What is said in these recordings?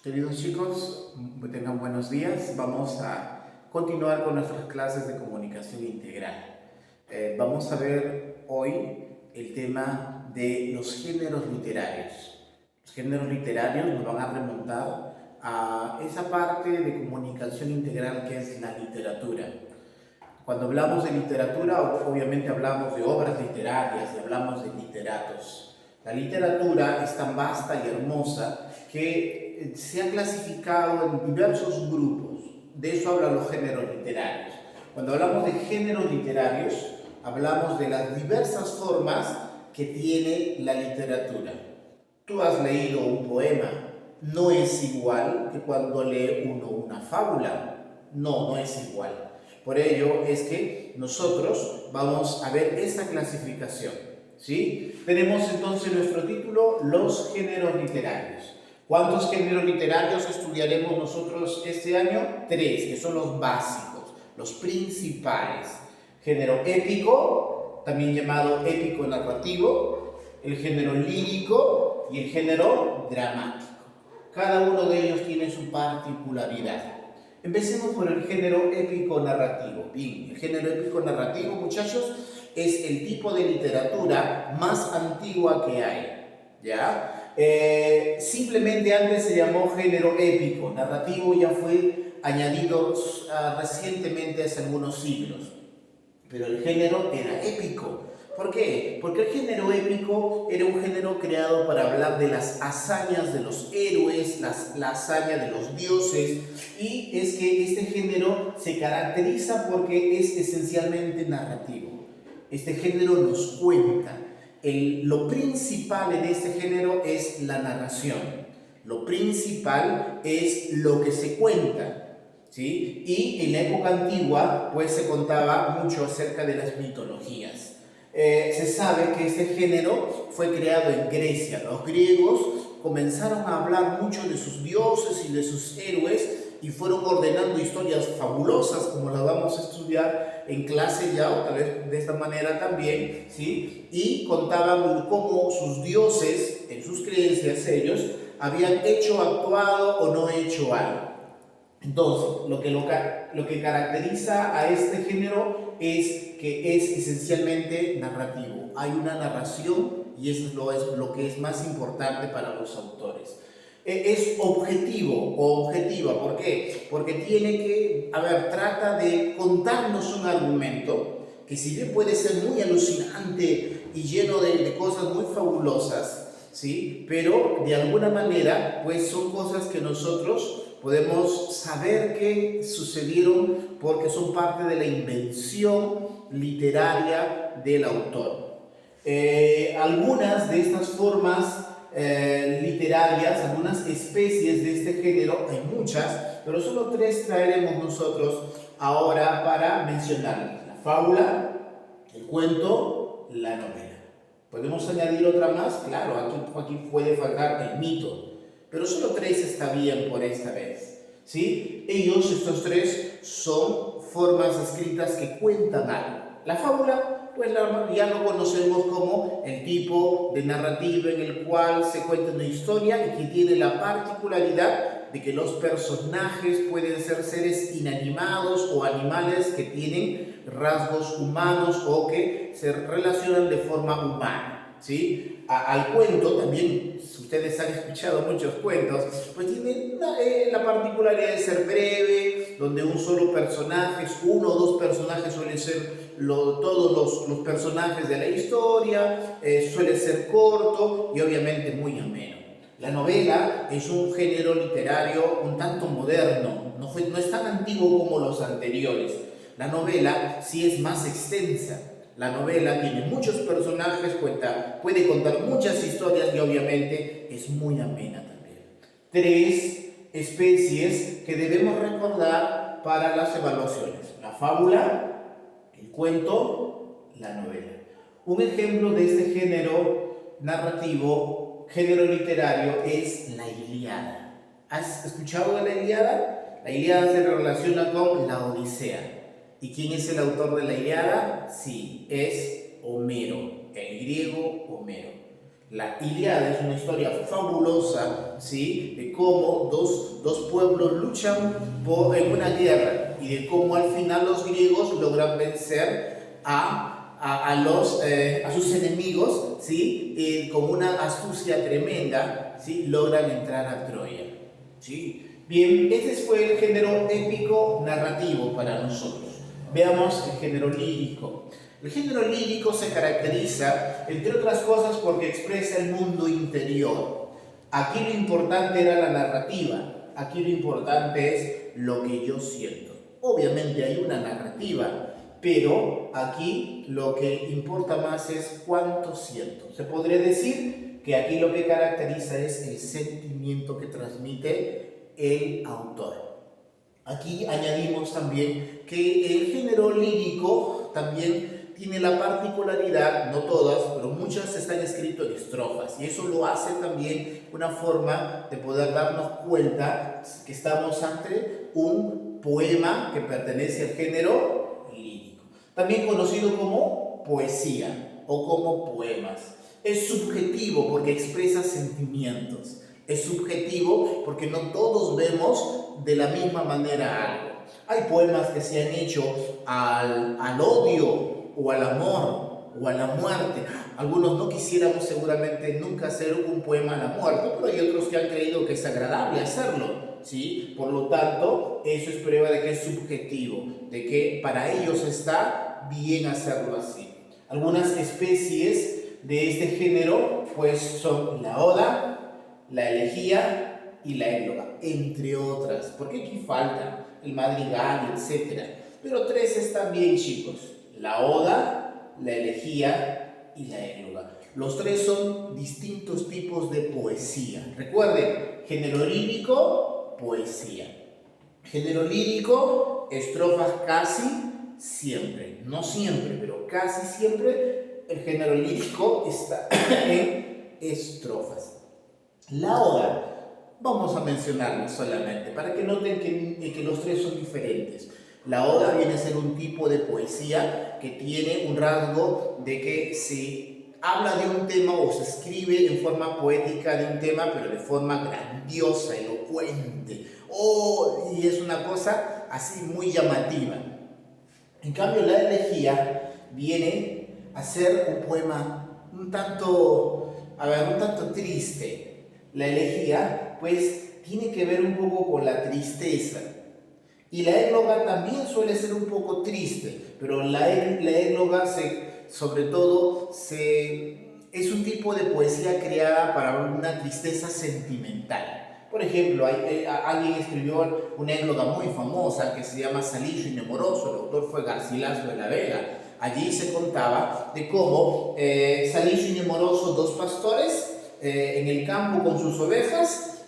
Queridos chicos, tengan buenos días. Vamos a continuar con nuestras clases de comunicación integral. Vamos a ver hoy el tema de los géneros literarios. Los géneros literarios nos van a remontar a esa parte de comunicación integral que es la literatura. Cuando hablamos de literatura, obviamente hablamos de obras literarias y hablamos de literatos. La literatura es tan vasta y hermosa que se ha clasificado en diversos grupos. De eso hablan los géneros literarios. Cuando hablamos de géneros literarios, hablamos de las diversas formas que tiene la literatura. Tú has leído un poema, no es igual que cuando lee uno una fábula. No es igual. Por ello es que nosotros vamos a ver esta clasificación, ¿sí? Tenemos entonces nuestro título, los géneros literarios. ¿Cuántos géneros literarios estudiaremos nosotros este año? 3, que son los básicos, los principales. Género épico, también llamado épico narrativo, el género lírico y el género dramático. Cada uno de ellos tiene su particularidad. Empecemos por el género épico-narrativo. Bien, el género épico-narrativo, muchachos, es el tipo de literatura más antigua que hay, ¿ya? Simplemente antes se llamó género épico. Narrativo ya fue añadido recientemente hace algunos siglos. Pero el género era épico. ¿Por qué? Porque el género épico era un género creado para hablar de las hazañas de los héroes, la hazaña de los dioses, y es que este género se caracteriza porque es esencialmente narrativo. Este género nos cuenta. Lo principal en este género es la narración. Lo principal es lo que se cuenta. ¿Sí? Y en la época antigua pues se contaba mucho acerca de las mitologías. Se sabe que este género fue creado en Grecia. Los griegos comenzaron a hablar mucho de sus dioses y de sus héroes y fueron ordenando historias fabulosas, como las vamos a estudiar en clase ya, o tal vez de esta manera también, ¿sí? Y contaban cómo sus dioses, en sus creencias ellos, habían hecho, actuado o no hecho algo. Entonces, lo que caracteriza a este género es que es esencialmente narrativo. Hay una narración y eso es lo que es más importante para los autores. Es objetivo o objetiva. ¿Por qué? Porque trata de contarnos un argumento que, si bien puede ser muy alucinante y lleno de cosas muy fabulosas, ¿sí? Pero de alguna manera pues son cosas que nosotros podemos saber que sucedieron porque son parte de la invención literaria del autor. Algunas de estas formas literarias, algunas especies de este género, hay muchas, pero solo 3 traeremos nosotros ahora para mencionarlas: la fábula, el cuento, la novela. ¿Podemos añadir otra más? Claro, aquí puede faltar el mito. Pero solo 3 está bien por esta vez, ¿sí? Estos 3, son formas escritas que cuentan algo. La fábula, pues ya lo conocemos como el tipo de narrativa en el cual se cuenta una historia y que tiene la particularidad de que los personajes pueden ser seres inanimados o animales que tienen rasgos humanos o que se relacionan de forma humana, ¿sí? Al cuento también, si ustedes han escuchado muchos cuentos, pues tiene la particularidad de ser breve, donde un solo personaje, 1 o 2 personajes suelen ser todos los personajes de la historia, suele ser corto y obviamente muy ameno. La novela es un género literario un tanto moderno, no es tan antiguo como los anteriores. La novela sí es más extensa. La novela tiene muchos personajes, puede contar muchas historias y obviamente es muy amena también. 3 especies que debemos recordar para las evaluaciones: la fábula, el cuento, la novela. Un ejemplo de este género narrativo, género literario, es la Ilíada. ¿Has escuchado de la Ilíada? La Ilíada se relaciona con la Odisea. ¿Y quién es el autor de la Ilíada? Sí, es Homero, el griego Homero. La Ilíada es una historia fabulosa, ¿sí? De cómo dos pueblos luchan en una guerra y de cómo al final los griegos logran vencer a sus enemigos, ¿sí? Con una astucia tremenda, ¿sí? Logran entrar a Troya, ¿sí? Bien, este fue el género épico narrativo para nosotros. Veamos el género lírico. El género lírico se caracteriza, entre otras cosas, porque expresa el mundo interior. Aquí lo importante era la narrativa, aquí lo importante es lo que yo siento. Obviamente hay una narrativa, pero aquí lo que importa más es cuánto siento. Se podría decir que aquí lo que caracteriza es el sentimiento que transmite el autor. Aquí añadimos también que el género lírico también tiene la particularidad, no todas, pero muchas están escritas en estrofas, y eso lo hace también una forma de poder darnos cuenta que estamos ante un poema que pertenece al género lírico, también conocido como poesía o como poemas. Es subjetivo porque expresa sentimientos. Es subjetivo porque no todos vemos de la misma manera algo. Hay poemas que se han hecho al odio o al amor o a la muerte. Algunos no quisiéramos seguramente nunca hacer un poema a la muerte, pero hay otros que han creído que es agradable hacerlo, ¿sí? Por lo tanto, eso es prueba de que es subjetivo, de que para ellos está bien hacerlo así. Algunas especies de este género pues son la oda, la elegía y la égloga, entre otras, porque aquí faltan el madrigal, etc. Pero tres están bien, chicos: la oda, la elegía y la égloga. Los tres son distintos tipos de poesía. Recuerden, género lírico, poesía. Género lírico, estrofas casi siempre, no siempre, pero casi siempre el género lírico está en estrofas. La oda, vamos a mencionarla solamente para que noten que los tres son diferentes. La oda viene a ser un tipo de poesía que tiene un rasgo de que se habla de un tema o se escribe en forma poética de un tema, pero de forma grandiosa, elocuente. Y es una cosa así muy llamativa. En cambio, la elegía viene a ser un poema un tanto triste. La elegía, pues, tiene que ver un poco con la tristeza. Y la égloga también suele ser un poco triste, pero la égloga, sobre todo, es un tipo de poesía creada para una tristeza sentimental. Por ejemplo, alguien escribió una égloga muy famosa que se llama Salillo y Nemoroso. El autor fue Garcilaso de la Vega. Allí se contaba de cómo Salillo y Nemoroso, dos pastores, en el campo con sus ovejas,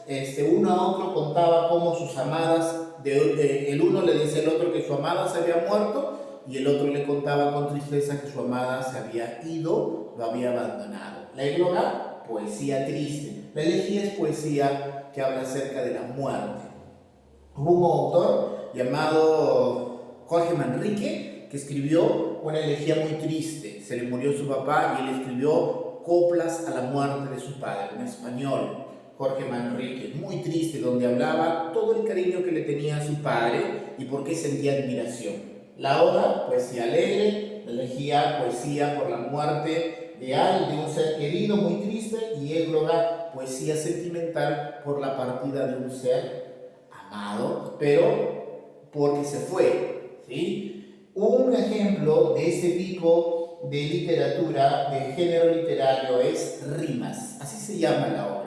uno a otro contaba cómo sus amadas, el uno le dice al otro que su amada se había muerto, y el otro le contaba con tristeza que su amada se había ido, lo había abandonado. La égloga, poesía triste. La elegía es poesía que habla acerca de la muerte. Hubo un autor llamado Jorge Manrique que escribió una elegía muy triste. Se le murió su papá y él escribió coplas a la muerte de su padre, en español. Jorge Manrique, muy triste, donde hablaba todo el cariño que le tenía a su padre y por qué sentía admiración. La oda, poesía alegre; la elegía, poesía por la muerte de un ser querido, muy triste; y égloga, poesía sentimental por la partida de un ser amado, pero porque se fue, ¿sí? Un ejemplo de este tipo de literatura, de género literario, es rimas. Así se llama la obra.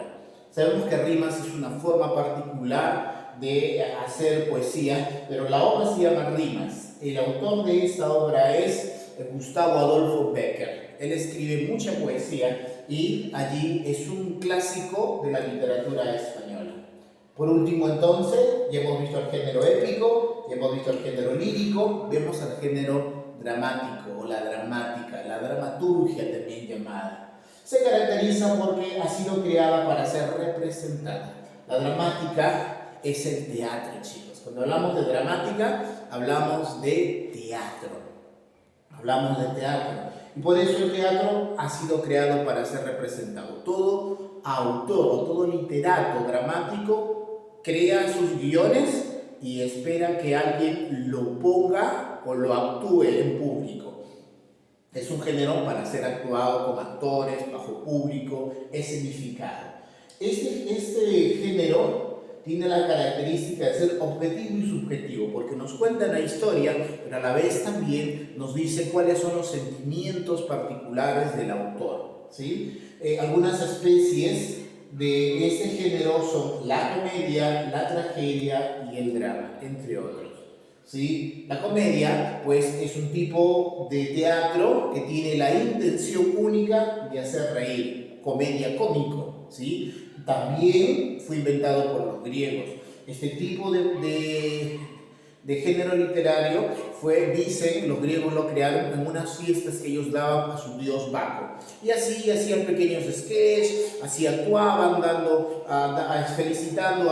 Sabemos que rimas es una forma particular de hacer poesía, pero la obra se llama rimas. El autor de esta obra es Gustavo Adolfo Bécquer. Él escribe mucha poesía y allí es un clásico de la literatura española. Por último, entonces, ya hemos visto el género épico, ya hemos visto el género lírico, vemos el género dramático o la dramática, la dramaturgia también llamada. Se caracteriza porque ha sido creada para ser representada. La dramática es el teatro, chicos. Cuando hablamos de dramática, hablamos de teatro. Hablamos de teatro. Y por eso el teatro ha sido creado para ser representado. Todo autor o todo literato dramático crea sus guiones y espera que alguien lo ponga o lo actúe en público. Es un género para ser actuado con actores, bajo público, escenificado. Este género tiene la característica de ser objetivo y subjetivo, porque nos cuenta la historia, pero a la vez también nos dice cuáles son los sentimientos particulares del autor, ¿sí? Algunas especies de este género son la comedia, la tragedia y el drama, entre otros, ¿sí? La comedia, pues, es un tipo de teatro que tiene la intención única de hacer reír, comedia cómico, ¿sí? También fue inventado por los griegos. Este tipo de género literario dicen, los griegos lo crearon en unas fiestas que ellos daban a su dios Baco. Y así hacían pequeños sketches, así actuaban felicitando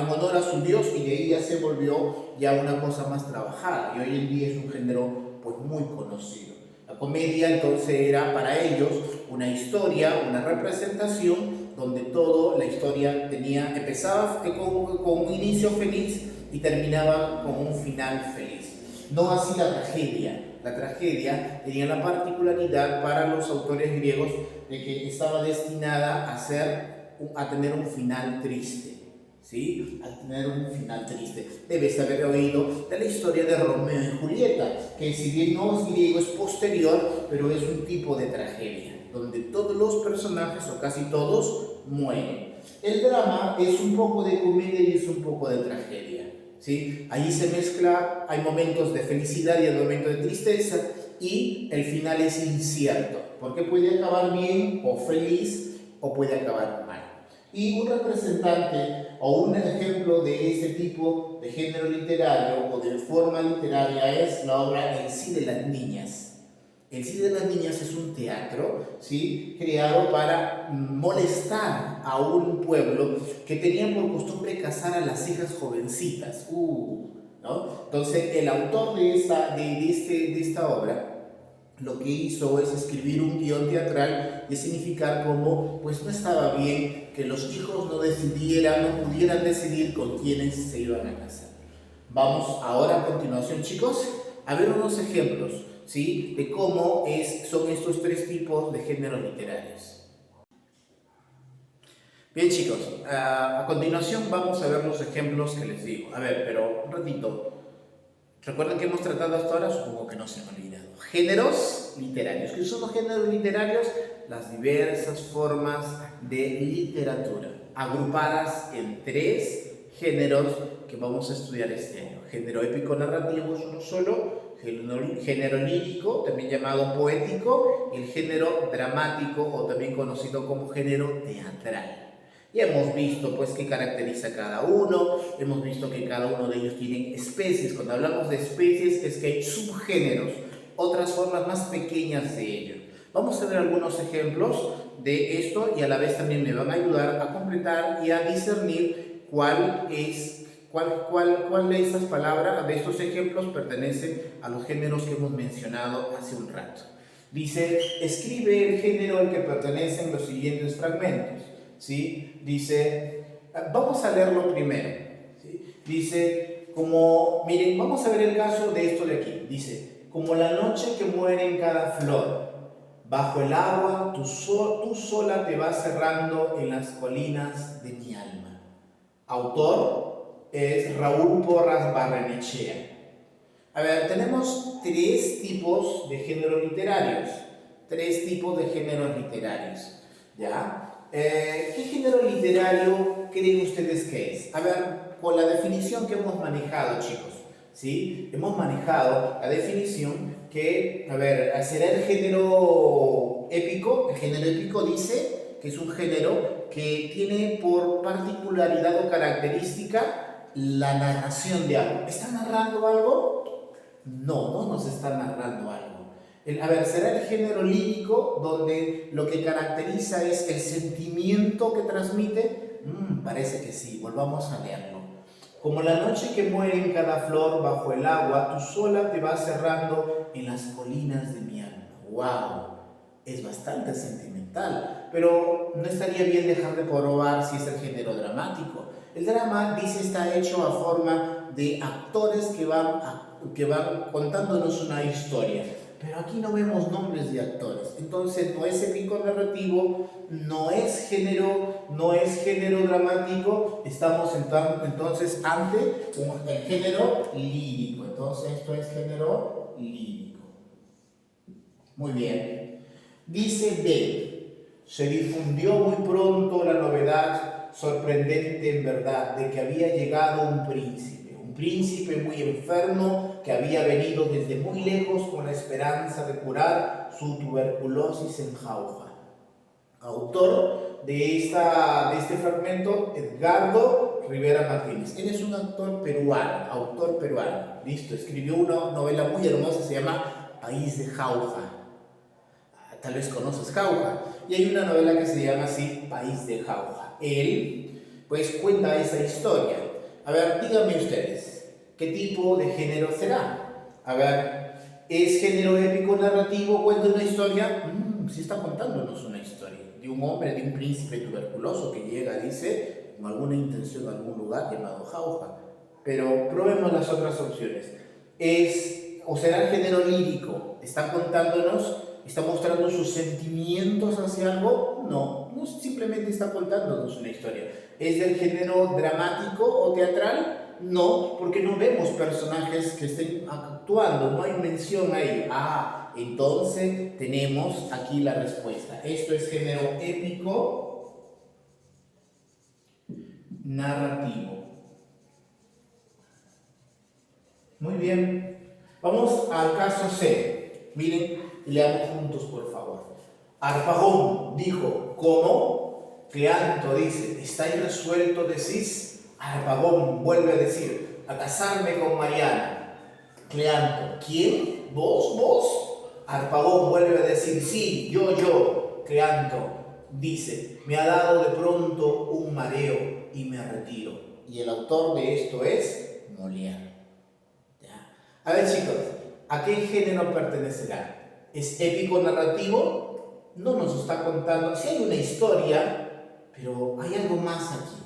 en honor a su dios, y de ahí ya se volvió ya una cosa más trabajada. Y hoy en día es un género pues muy conocido. La comedia entonces era para ellos una historia, una representación donde la historia empezaba con un inicio feliz y terminaba con un final feliz. No así la tragedia. La tragedia tenía la particularidad para los autores griegos de que estaba destinada a tener un final triste. ¿Sí? A tener un final triste. Debes haber oído de la historia de Romeo y Julieta, que si bien no es griego, es posterior, pero es un tipo de tragedia, donde todos los personajes, o casi todos, mueren. El drama es un poco de comedia y es un poco de tragedia, ¿sí? Allí se mezcla, hay momentos de felicidad y hay momentos de tristeza, y el final es incierto, porque puede acabar bien o feliz, o puede acabar mal. Y un representante o un ejemplo de este tipo de género literario o de forma literaria es la obra El sí de las niñas. El sí de las niñas es un teatro, ¿sí?, creado para molestar a un pueblo que tenía por costumbre casar a las hijas jovencitas. ¿No? Entonces, el autor de esta obra lo que hizo es escribir un guión teatral y significar cómo pues no estaba bien que los hijos no pudieran decidir con quiénes se iban a casar. Vamos ahora a continuación, chicos, a ver unos ejemplos, ¿sí?, de cómo son estos tres tipos de géneros literarios. Bien, chicos, a continuación vamos a ver los ejemplos que les digo. A ver, pero un ratito. ¿Recuerdan que hemos tratado hasta ahora? Supongo que no se han olvidado. Géneros literarios. ¿Qué son los géneros literarios? Las diversas formas de literatura, agrupadas en tres géneros que vamos a estudiar este año. Género épico narrativo es uno solo, género lírico, también llamado poético, y el género dramático, o también conocido como género teatral. Ya hemos visto pues qué caracteriza cada uno, hemos visto que cada uno de ellos tiene especies. Cuando hablamos de especies es que hay subgéneros, otras formas más pequeñas de ello. Vamos a ver algunos ejemplos de esto y a la vez también me van a ayudar a completar y a discernir cuál de estas palabras, de estos ejemplos, pertenece a los géneros que hemos mencionado hace un rato. Dice, escribe el género al que pertenecen los siguientes fragmentos. ¿Sí? Dice, vamos a leerlo primero, ¿sí? Dice, miren, vamos a ver el caso de esto de aquí. Dice, como la noche que muere en cada flor, bajo el agua tú sola te vas cerrando en las colinas de mi alma. Autor es Raúl Porras Barrenechea. A ver, tenemos tres tipos de géneros literarios. ¿Ya? ¿Qué género literario creen ustedes que es? A ver, con la definición que hemos manejado, chicos, ¿sí? Hemos manejado la definición que, a ver, será el género épico. El género épico dice que es un género que tiene por particularidad o característica la narración de algo. ¿Está narrando algo? No nos está narrando algo. Será el género lírico, donde lo que caracteriza es el sentimiento que transmite. Parece que sí, volvamos a leerlo. Como la noche que muere en cada flor bajo el agua, tú sola te vas cerrando en las colinas de mi alma. ¡Wow! Es bastante sentimental, pero no estaría bien dejar de probar si es el género dramático. El drama, dice, está hecho a forma de actores que van contándonos una historia, pero aquí no vemos nombres de actores. Entonces no es épico narrativo, no es género dramático. Estamos entonces ante el género lírico. Entonces esto es género lírico. Muy bien. Dice B, se difundió muy pronto la novedad sorprendente en verdad de que había llegado un príncipe muy enfermo que había venido desde muy lejos con la esperanza de curar su tuberculosis en Jauja. Autor de este fragmento, Edgardo Rivera Martínez. Él es un autor peruano, listo, escribió una novela muy hermosa, se llama País de Jauja. Tal vez conoces Jauja, y hay una novela que se llama así, País de Jauja. Él, pues, cuenta esa historia. A ver, díganme ustedes, ¿qué tipo de género será? A ver, ¿es género épico narrativo? ¿Cuenta una historia? Sí está contándonos una historia de un hombre, de un príncipe tuberculoso que llega, dice, con alguna intención a algún lugar llamado Jauja. Pero probemos las otras opciones. ¿O será género lírico? ¿Está contándonos? ¿Está mostrando sus sentimientos hacia algo? No simplemente está contándonos una historia. ¿Es del género dramático o teatral? No, porque no vemos personajes que estén actuando, no hay mención a ello. Entonces tenemos aquí la respuesta. Esto es género épico narrativo. Muy bien. Vamos al caso C. Miren, leamos juntos, por favor. Harpagón dijo, ¿cómo? Cleanto dice, ¿está irresuelto decís? Harpagón vuelve a decir, a casarme con Mariana. Cleanto, ¿quién? ¿Vos? Harpagón vuelve a decir, sí, yo. Cleanto dice, me ha dado de pronto un mareo y me retiro. Y el autor de esto es Molière. A ver, chicos, ¿a qué género pertenecerá? ¿Es épico narrativo? No nos está contando. Sí hay una historia, pero hay algo más aquí.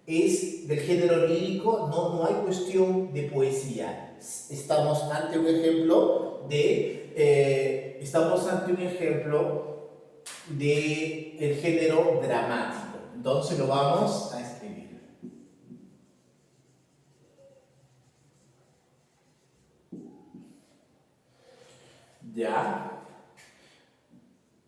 ¿Es del género lírico? No hay cuestión de poesía. Estamos ante un ejemplo de el género dramático. Entonces lo vamos a escribir. ¿Ya?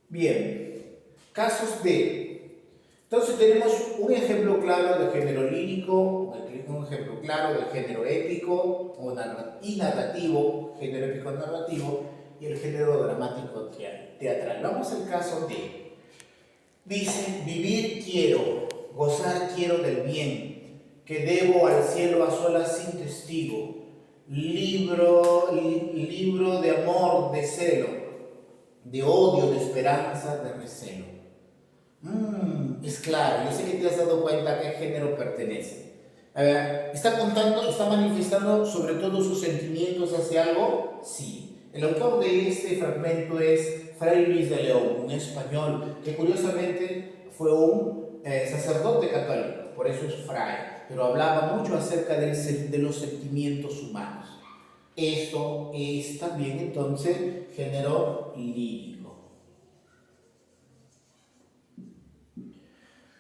Bien. Casos de... Entonces tenemos un ejemplo claro del género lírico, un ejemplo claro del género épico y narrativo, género épico narrativo, y el género dramático teatral. Vamos al caso de... Dice, vivir quiero, gozar quiero del bien, que debo al cielo a solas sin testigo. Libro de amor, de celo, de odio, de esperanza, de recelo. Es claro, yo sé que te has dado cuenta a qué género pertenece. Está manifestando sobre todo sus sentimientos hacia algo. Sí. El autor de este fragmento es Fray Luis de León, un español que curiosamente fue un sacerdote católico, por eso es fray, pero hablaba mucho acerca de los sentimientos humanos. Esto es también entonces género lírico.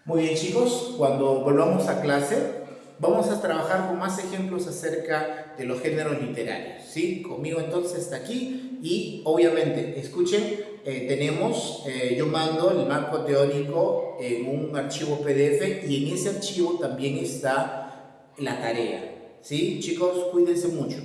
Muy bien, chicos, cuando volvamos a clase vamos a trabajar con más ejemplos acerca de los géneros literarios, ¿sí? Conmigo entonces hasta aquí y obviamente escuchen, yo mando el marco teórico en un archivo PDF y en ese archivo también está la tarea, ¿sí? Chicos, cuídense mucho.